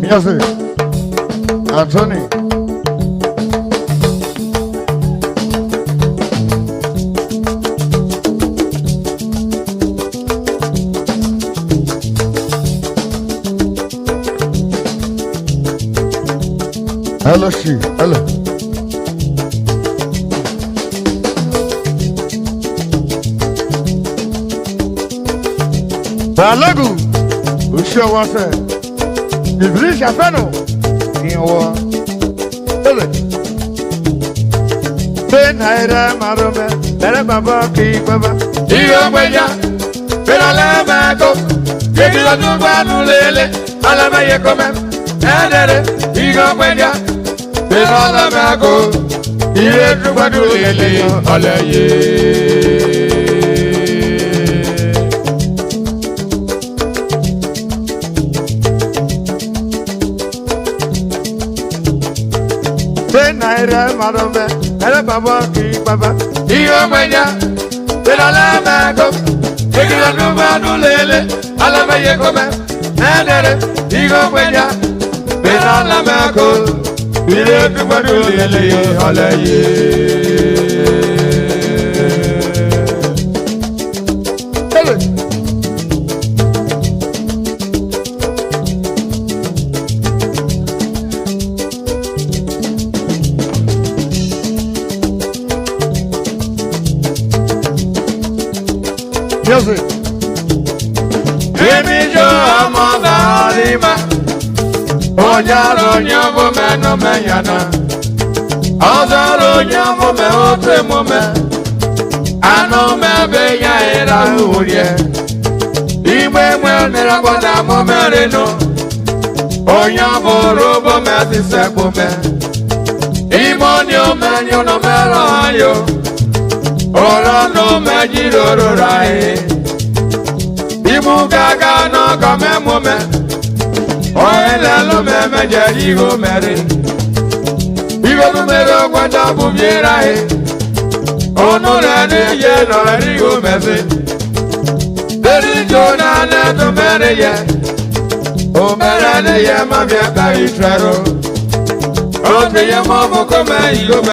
Yes, Anthony. Hello, she. Hello. Balagu. Usho wase. Iblis afeno. Niwa. Hello. Ben haira marome. Bere baba ki baba. Iyo mweja. Bera lema ko. Yeki la tuba nulele. Alama yekome. Edere. Iyo mweja. Bera lema ko. Iye tuba nulele. Alaye. Ben haira marome. Bere baba ki baba. Iyo mweja. Bera lema ko. Yeki la tuba nulele. Alama yekome. Edere. Iyo mweja. Bera lema ko. Iye tuba nulele. Alaye. Hello. Yes, Emi jo amada rima. Ojaro nyambo meno menyana. Ojaro nyambo me otre mome. Ano me beya era urie. Imwe mwe nera kwada momereno. Onyambo robo me asisebo me. Imoni omenyo no mero ayo. Ora no me jiroro rai. Imu gaga no kame mome. Oele lo me me jerigo mere. Igo numero kwanda bubiera he. Onore ne ye no erigo mese. Deri jona ne to mere ye. O mere ne ye ma biaka itrero. O te ye mo mo kome igo